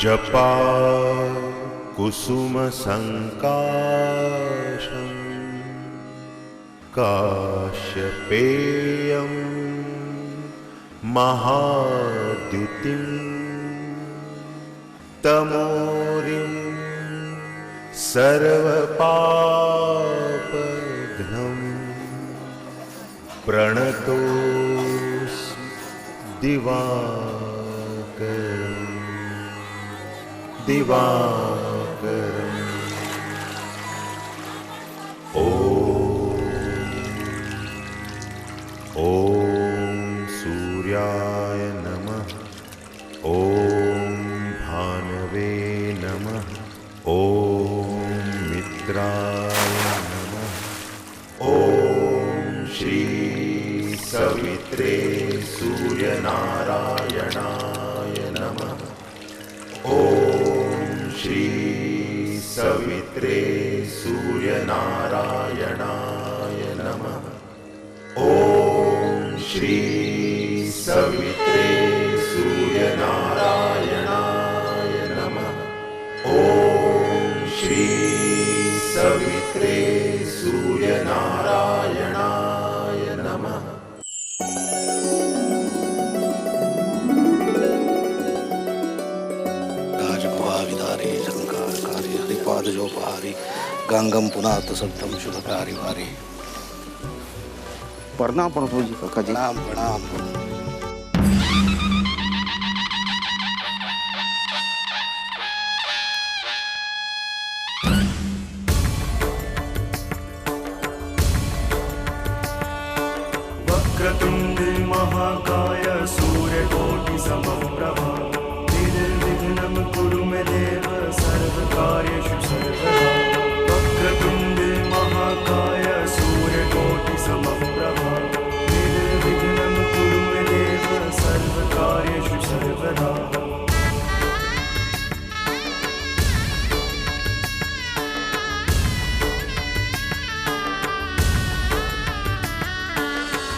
जपा कुसुम संकाशं काश्यपेयं महाद्युतिं तमोरिं सर्वपापघ्नं प्रणतोऽस्मि दिवाकरम् दिवाकरम्। ॐ सूर्याय नमः। ॐ भानवे नमः। ॐ मित्राय नमः। ॐ श्री सवित्रे सूर्यनारायणाय नमः। ॐ श्री सवित्रे सूर्यनारायणाय नमः। ॐ श्री सवित्रे सूर्यनारायणाय नमः। ॐ श्री सवित्रे सूर्यनारायणाय नमः। जोपहारी गंगम पुनात सप्तम शुभकारी भारी। प्रणाम प्रभु जी काका जी। प्रणाम प्रणाम। वक्रतुंड महाकाय सूर्यकोटि समप्रभा निर्विघ्नं कुरु मे देव सर्वकार्येषु सर्वदा। वक्रतुंड महाकाय सूर्यकोटि समप्रभा निर्विघ्नं कुरु मे देव सर्वकार्येषु सर्वदा।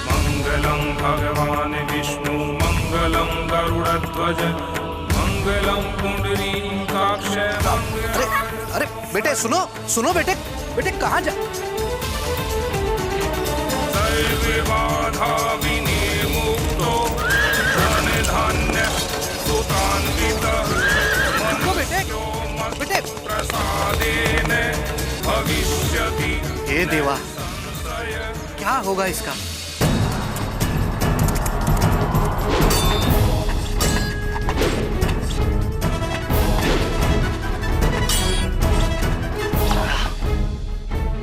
मंगलं भगवान् विष्णु मंगलं गरुड़ध्वज मंगलं पुंडरीकाक्ष। अरे बेटे सुनो सुनो बेटे बेटे कहाँ जा। सर्वे बाधा विनिर्मुक्तो धन धान्य सुतान्वितः बेटे बेटे प्रसादेन भविष्यति। हे देवा क्या होगा इसका।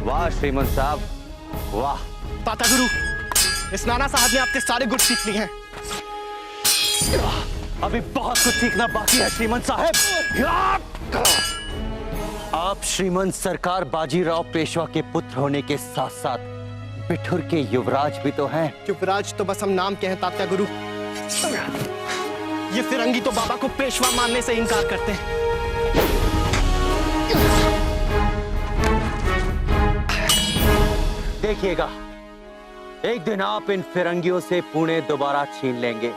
वाह श्रीमंत साहब वाह। ताता गुरु, इस नाना साहब ने आपके सारे गुण सीख लिए हैं। अभी बहुत कुछ सीखना बाकी है श्रीमंत साहब। आप श्रीमंत सरकार बाजीराव पेशवा के पुत्र होने के साथ साथ बिठुर के युवराज भी तो हैं। युवराज तो बस हम नाम के हैं तात्या गुरु। ये फिरंगी तो बाबा को पेशवा मानने से इनकार करते हैं। देखिएगा एक दिन आप इन फिरंगियों से पुणे दोबारा छीन लेंगे।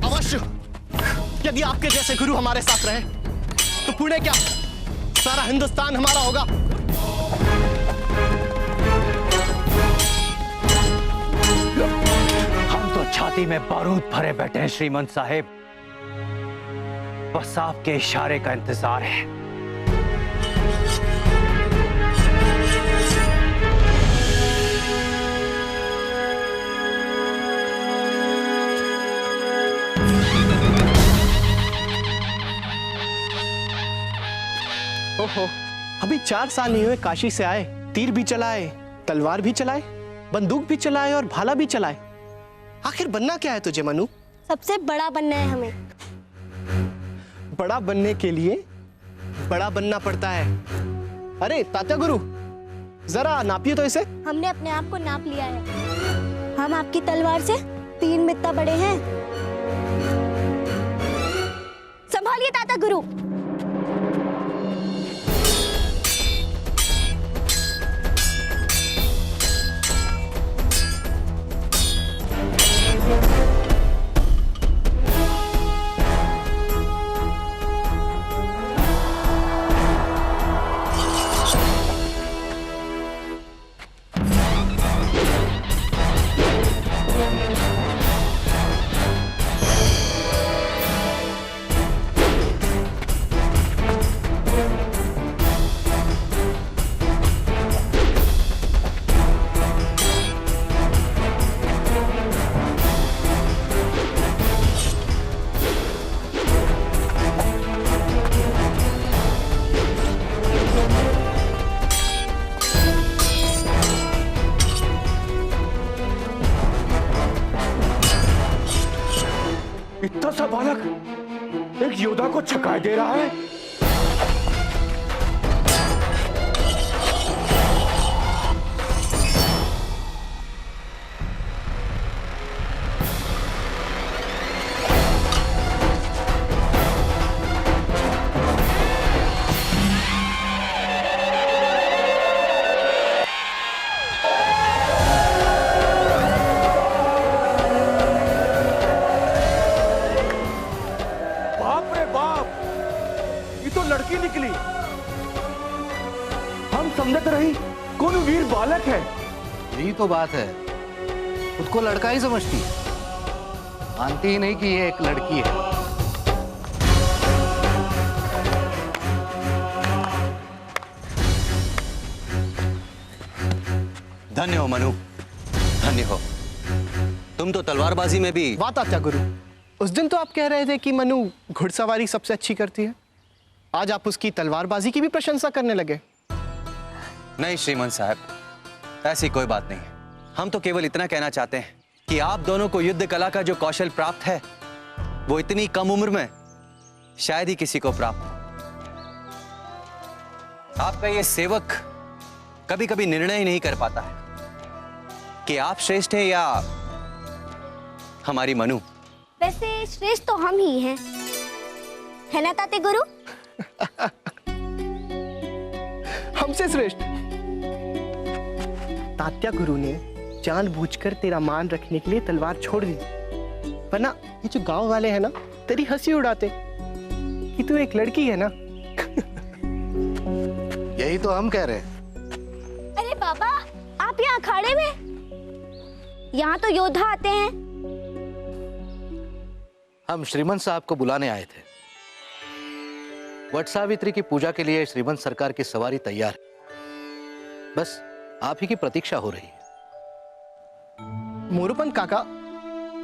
अवश्य, यदि आपके जैसे गुरु हमारे साथ रहे तो पुणे क्या सारा हिंदुस्तान हमारा होगा। हम तो छाती में बारूद भरे बैठे हैं श्रीमंत साहेब, बस आपके इशारे का इंतजार है। ओहो, अभी 4 साल नहीं हुए काशी से आए, तीर भी चलाए, तलवार भी चलाए, बंदूक भी चलाए और भाला भी चलाए। आखिर बनना क्या है तुझे मनु? सबसे बड़ा बनना है हमें। बड़ा बनने के लिए बड़ा बनना पड़ता है। अरे तात्या गुरु, जरा नापिए तो इसे। हमने अपने आप को नाप लिया है। हम आपकी तलवार से तीन में इतना बड़े हैं। संभालिए ताता गुरु। इतना सा बालक एक योद्धा को छकाए दे रहा है। बाप रे बाप, ये तो लड़की निकली। हम समझते रही कौन वीर बालक है। यही तो बात है, खुद को लड़का ही समझती है, मानती ही नहीं कि ये एक लड़की है। धन्य हो मनु, धन्य हो। तुम तो तलवारबाजी में भी। वाह तात्या गुरु, उस दिन तो आप कह रहे थे कि मनु घुड़सवारी सबसे अच्छी करती है, आज आप उसकी तलवारबाजी की भी प्रशंसा करने लगे। नहीं श्रीमंत साहब, ऐसी कोई बात नहीं। हम तो केवल इतना कहना चाहते हैं कि आप दोनों को युद्ध कला का जो कौशल प्राप्त है वो इतनी कम उम्र में शायद ही किसी को प्राप्त हो। आपका ये सेवक कभी कभी निर्णय ही नहीं कर पाता है कि आप श्रेष्ठ हैं या हमारी मनु। वैसे श्रेष्ठ तो हम ही हैं, है ना ताते गुरु? हमसे श्रेष्ठ। तात्या गुरु ने जानबूझकर तेरा मान रखने के लिए तलवार छोड़ दी, वरना ये जो गांव वाले हैं ना तेरी हंसी उड़ाते कि तू एक लड़की है ना। यही तो हम कह रहे हैं। अरे बाबा, आप यहाँ अखाड़े में? यहाँ तो योद्धा आते हैं। हम श्रीमंत साहब को बुलाने आए थे। वट सावित्री की पूजा के लिए श्रीमंत सरकार की सवारी तैयार है, बस आप ही की प्रतीक्षा हो रही है। मोरूपंत काका,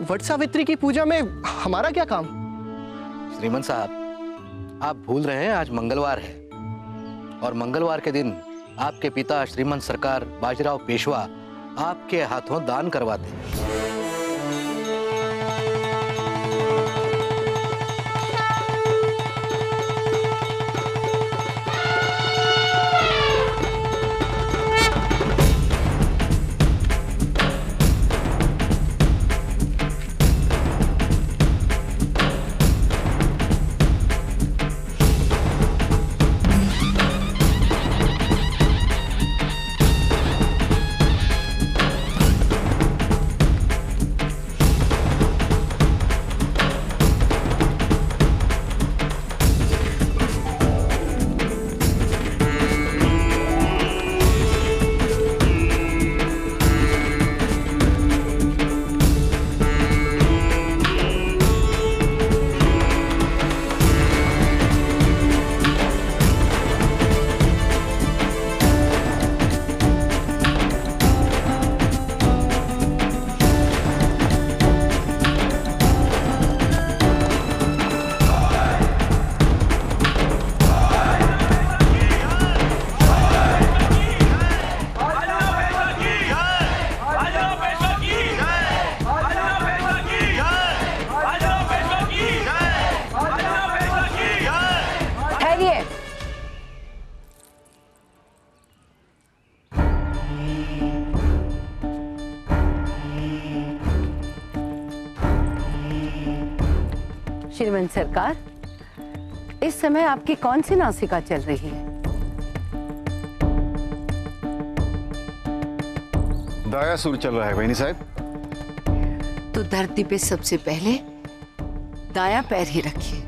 वट सावित्री की पूजा में हमारा क्या काम? श्रीमंत साहब, आप भूल रहे हैं आज मंगलवार है और मंगलवार के दिन आपके पिता श्रीमंत सरकार बाजीराव पेशवा आपके हाथों दान करवाते हैं। श्रीमंत सरकार, इस समय आपकी कौन सी नासिका चल रही है? दाया सुर चल रहा है बहनी साहब। तो धरती पे सबसे पहले दाया पैर ही रखिए।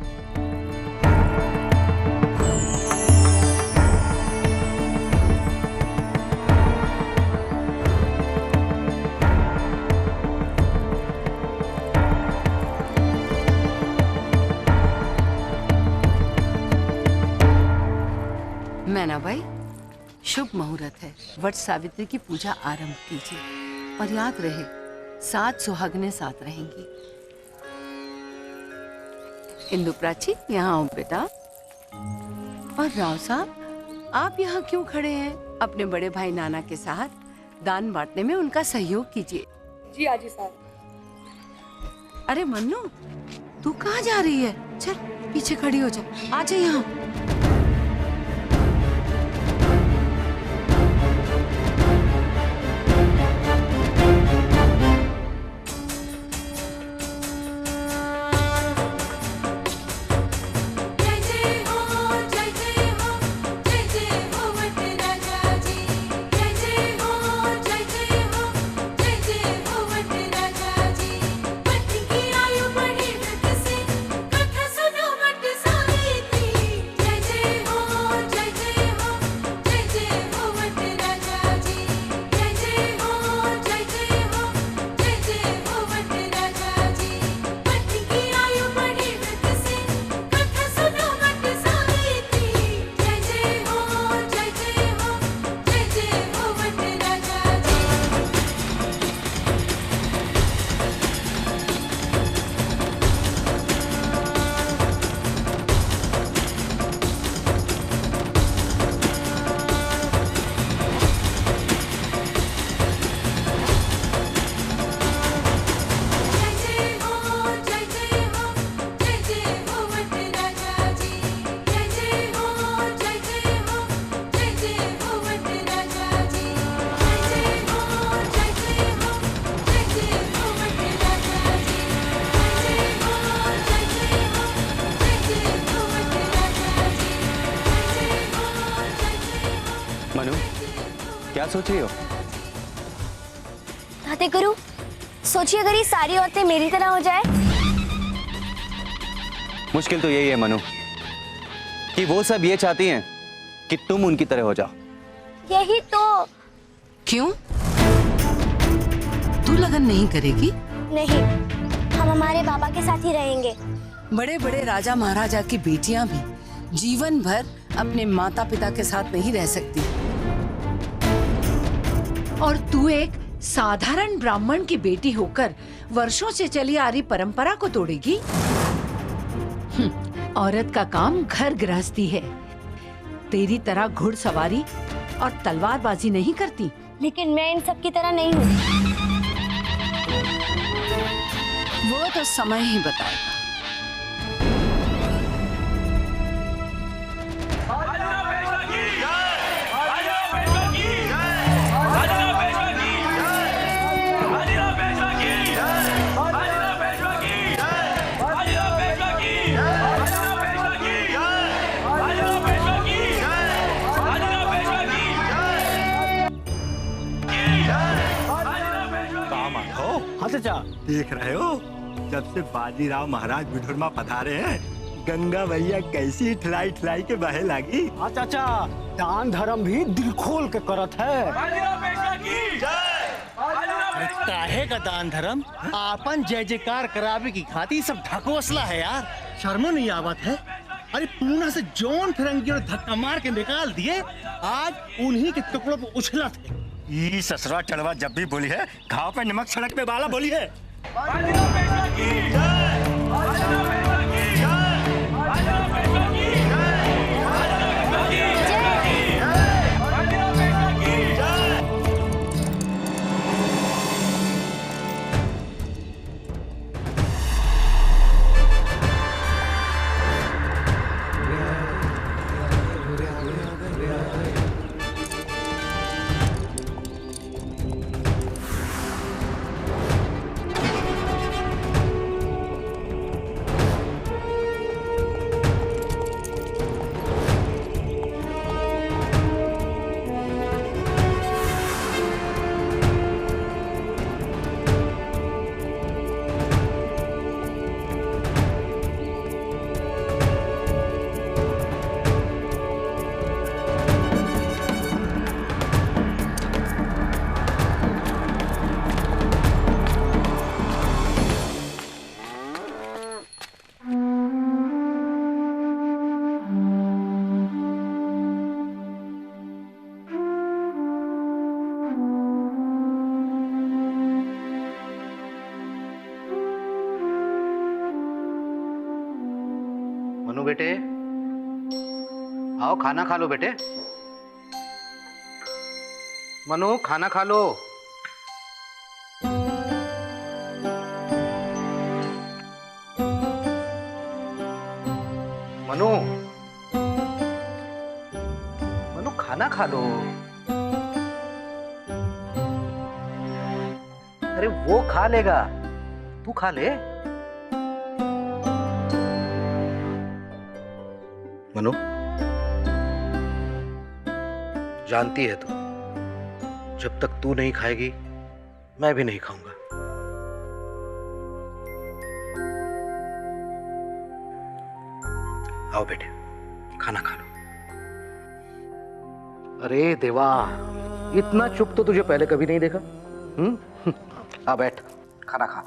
मैना भाई, शुभ मुहूर्त है, वट सावित्री की पूजा आरंभ कीजिए और याद रहे 7 सुहागनें साथ रहेंगी। इंदु प्राची, यहाँ आओ बेटा। और राव साहब, आप यहाँ क्यों खड़े हैं? अपने बड़े भाई नाना के साथ दान बांटने में उनका सहयोग कीजिए। जी आजी साहब। अरे मन्नू, तू कहाँ जा रही है? चल पीछे खड़ी हो जा, आ जा यहाँ। मनु, क्या सोच रही हो? ताते गुरु, सोचिए अगर ये सारी औरतें मेरी तरह हो जाए। मुश्किल तो यही है मनु, कि वो सब ये चाहती हैं कि तुम उनकी तरह हो जाओ। यही तो। क्यों? तू लगन नहीं करेगी? नहीं, हम हमारे बाबा के साथ ही रहेंगे। बड़े बड़े राजा महाराजा की बेटियां भी जीवन भर अपने माता पिता के साथ नहीं रह सकती। और तू एक साधारण ब्राह्मण की बेटी होकर वर्षों से चली आ रही परंपरा को तोड़ेगी? औरत का काम घर गृहस्थी है, तेरी तरह घुड़सवारी और तलवारबाजी नहीं करती। लेकिन मैं इन सब की तरह नहीं हूँ। वो तो समय ही बताएगा। देख रहे हो, जब से बाजीराव महाराज विठुरमा पधारे हैं, गंगा मैया कैसी ठिलाई ठिलाई के बहे लगी। हाँ चाचा, दान धर्म भी दिल खोल के करत है। काहे का दान धर्म? आपन जय जयकार करावे की खातिर सब ढकोसला है यार, शर्मो नहीं आवत है। अरे पूना से जौन फिरंगी और धक्का मार के निकाल दिए, आज उन्हीं के टुकड़ों पर उछला थे। ये ससुरा चढ़वा जब भी बोली है, घाव पे नमक सड़क पे वाला बोली है। मनु बेटे, आओ खाना खा लो बेटे। मनु खाना खा लो। मनु, मनु खाना खा लो। अरे वो खा लेगा, तू खा ले। मनु, जानती है तू, जब तक तू नहीं खाएगी मैं भी नहीं खाऊंगा। आओ बेटे, खाना खा लो। अरे देवा, इतना चुप तो तुझे पहले कभी नहीं देखा। आ बैठ, खाना खा।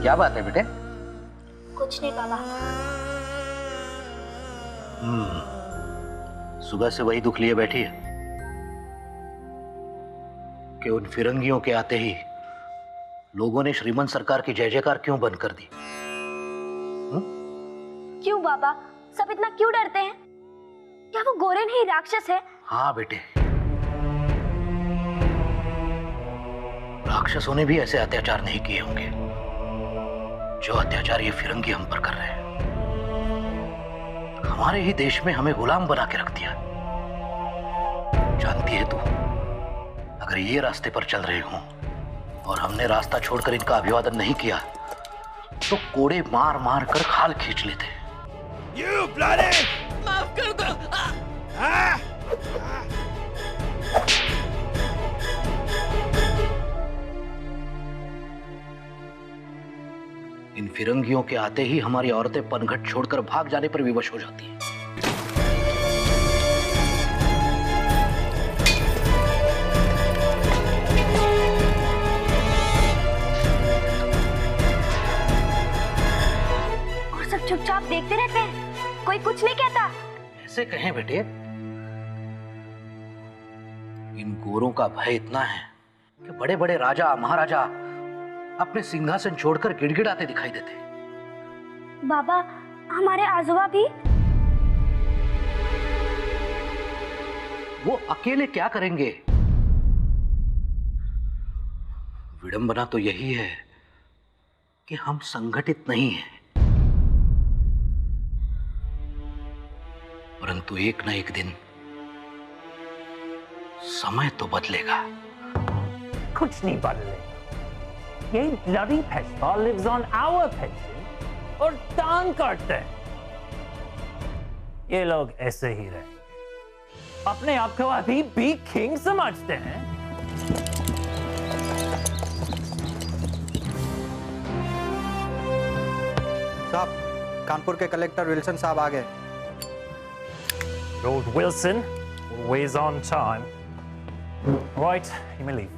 क्या बात है बेटे? कुछ नहीं बाबा। सुबह से वही दुख लिए बैठी है कि उन फिरंगियों के आते ही लोगों ने श्रीमंत सरकार की जय जयकार क्यों बंद कर दी? क्यों बाबा, सब इतना क्यों डरते हैं? क्या वो गोरे नहीं राक्षस है? हाँ बेटे, राक्षसों ने भी ऐसे अत्याचार नहीं किए होंगे जो अत्याचार ये फिरंगी हम पर कर रहे हैं। हमारे ही देश में हमें गुलाम बना के रख दिया। जानती है तू, अगर ये रास्ते पर चल रहे हों और हमने रास्ता छोड़कर इनका अभिवादन नहीं किया तो कोड़े मार मार कर खाल खींच लेते। You bloody! माफ कर दो। इन फिरंगियों के आते ही हमारी औरतें पनघट छोड़कर भाग जाने पर विवश हो जाती हैं। और सब चुपचाप देखते रहते हैं, कोई कुछ नहीं कहता। ऐसे कहें बेटे, इन गोरों का भय इतना है कि बड़े बड़े राजा महाराजा अपने सिंहासन छोड़कर गिड़गिड़ाते दिखाई देते। बाबा, हमारे आजोबा भी? वो अकेले क्या करेंगे? विडंबना तो यही है कि हम संगठित नहीं हैं। परंतु एक न एक दिन समय तो बदलेगा। कुछ नहीं बदलेगा। ये bloody Peshwa lives on our pension और दान करते हैं। ये लोग ऐसे ही रहे, अपने आप को अभी भी किंग समझते हैं। साहब, कानपुर के कलेक्टर विल्सन साहब आ गए। Lord Wilson, always on time. Right, you may leave.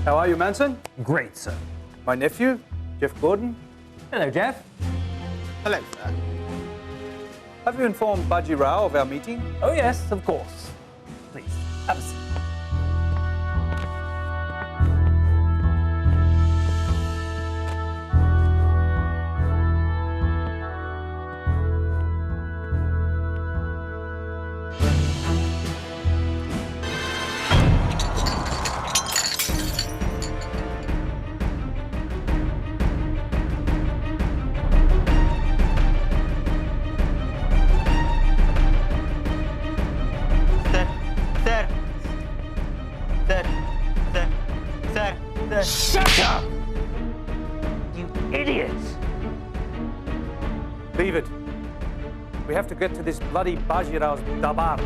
How are you, Manson? Great, sir. My nephew, Jeff Gordon. Hello, Jeff. Hello, sir. Have you informed Baji Rao of our meeting? Oh, yes, of course. Please, have a seat. Shut up! You idiots! Leave it. We have to get to this bloody Baji Rao's dabar.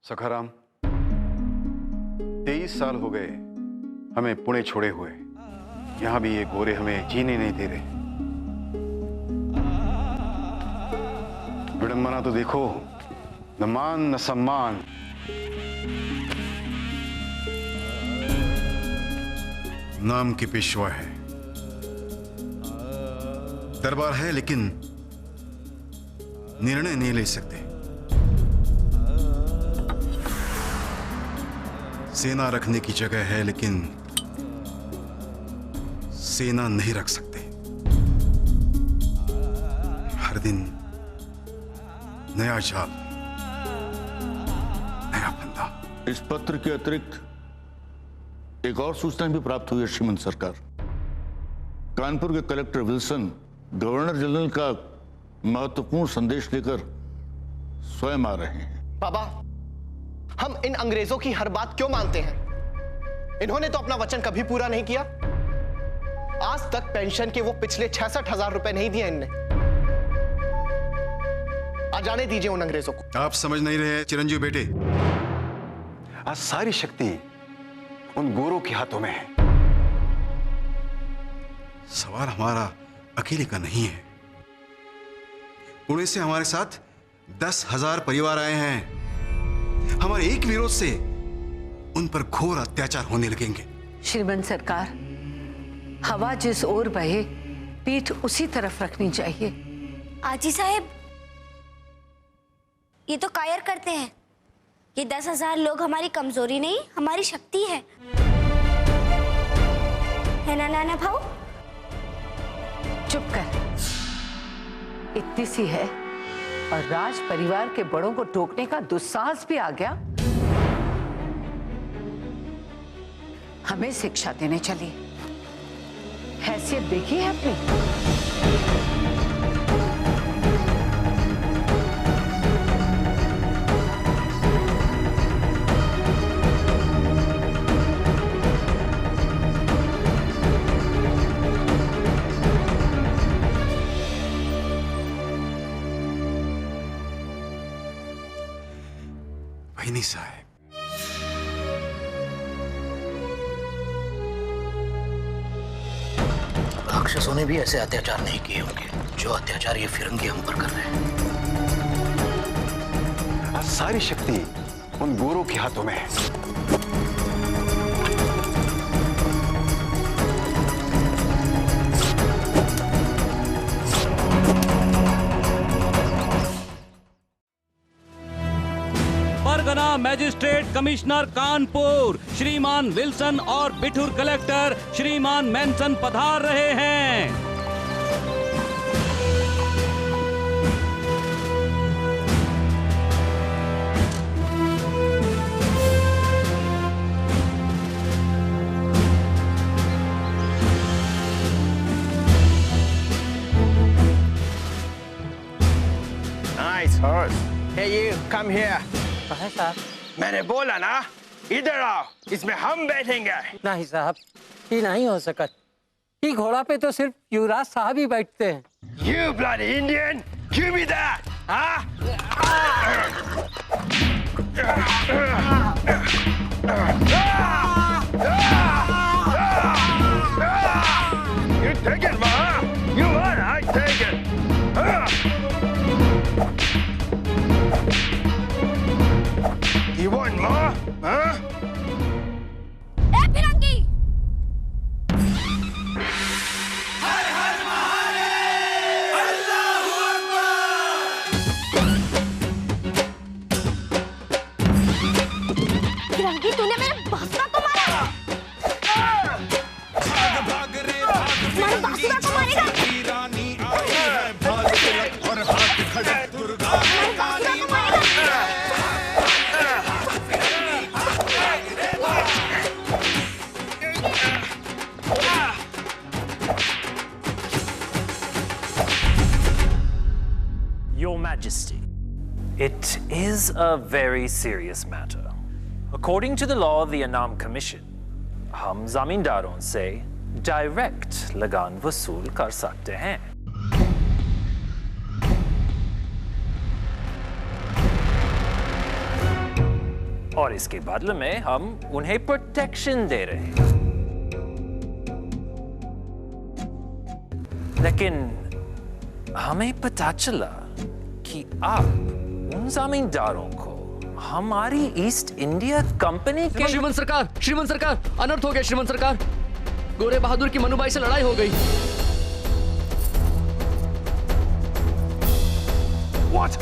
Sakharam, 23 साल हो गए हमें पुणे छोड़े हुए। यहां भी ये गोरे हमें जीने नहीं दे रहे। मान बना तो देखो, न मान न सम्मान। नाम के पेशवा है, दरबार है लेकिन निर्णय नहीं ले सकते। सेना रखने की जगह है लेकिन सेना नहीं रख सकते। हर दिन नया जाप, नया बंदा। इस पत्र के अतिरिक्त एक और सूचना भी प्राप्त हुई है श्रीमंत सरकार। कानपुर के कलेक्टर विल्सन गवर्नर जनरल का महत्वपूर्ण संदेश लेकर स्वयं आ रहे हैं। बाबा, हम इन अंग्रेजों की हर बात क्यों मानते हैं? इन्होंने तो अपना वचन कभी पूरा नहीं किया। आज तक पेंशन के वो पिछले 66,000 रुपए नहीं दिए इनने। आ जाने दीजिए उन अंग्रेजों को। आप समझ नहीं रहे चिरंजीव बेटे, आज सारी शक्ति उन गोरों के हाथों में है। सवाल हमारा अकेले का नहीं है। पुणे से हमारे साथ 10,000 परिवार आए हैं। हमारे एक विरोध से उन पर घोर अत्याचार होने लगेंगे। श्रीमंत सरकार, हवा जिस ओर बहे पीठ उसी तरफ रखनी चाहिए। आजी साहब, ये तो कायर करते हैं। ये 10,000 लोग हमारी कमजोरी नहीं, हमारी शक्ति है ना नाना भाऊ? चुप कर। इतनी सी है और राज परिवार के बड़ों को टोकने का दुस्साहस भी आ गया। हमें शिक्षा देने चली। हैसियत देखी है अपनी? नहीं साहब, राक्षसों ने भी ऐसे अत्याचार नहीं किए होंगे जो अत्याचार ये फिरंगी हम पर कर रहे हैं। आज सारी शक्ति उन गोरों के हाथों में है। परगना मैजिस्ट्रेट कमिश्नर कानपुर श्रीमान विल्सन और बिठूर कलेक्टर श्रीमान मैनसन पधार रहे हैं। Nice horse. Hey you, come here. साहब, मैंने बोला ना, इधर आओ, इसमें हम बैठेंगे। नहीं साहब, ये नहीं हो सकता। ये घोड़ा पे तो सिर्फ युवराज साहब ही बैठते हैं। You bloody Indian, give me that, huh? You take it, ma? You want? I take it. You want more? Huh? ए फिरंगी! हर हर महादेव, अल्लाहू अकबर। फिरंगी, तूने मेरे बासुरा को मारा। भाग रे भाग, बासुरा को मारेगा। रानी आई है, भाग तिलक और हाथ खड़े दुर्गा काली माँ। Your Majesty, it is a very serious matter. According to the law of the Anam Commission, हम जमींदारों से डायरेक्ट लगान वसूल कर सकते हैं। और इसके बदले में हम उन्हें प्रोटेक्शन दे रहे हैं। लेकिन हमें पता चला कि आप उन जमींदारों को हमारी ईस्ट इंडिया कंपनी के श्रीमंत सरकार अनर्थ हो गया। श्रीमंत सरकार, गोरे बहादुर की मनुबाई से लड़ाई हो गई। What?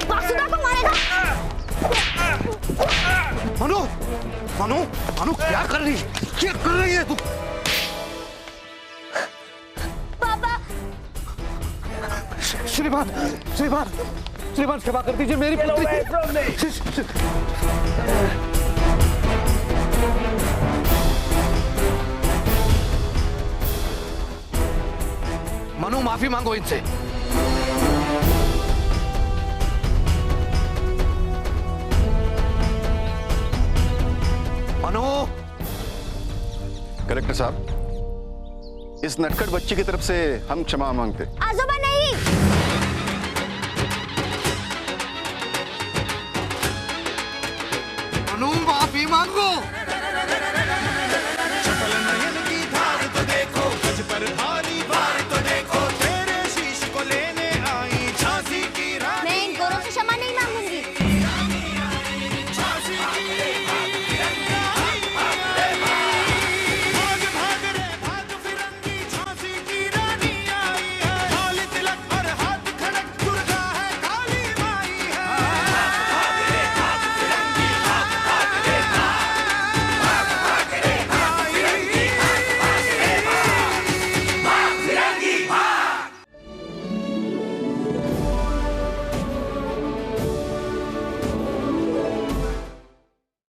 बासुदा को मारेगा। मनु, मनु, मनु क्या कर रही है तू? पापा। श्रीमान क्षमा कर दीजिए मेरी पुत्री। मनु माफी मांगो इनसे। मनु। कलेक्टर साहब, इस नटखट बच्ची की तरफ से हम क्षमा मांगते। आजोबा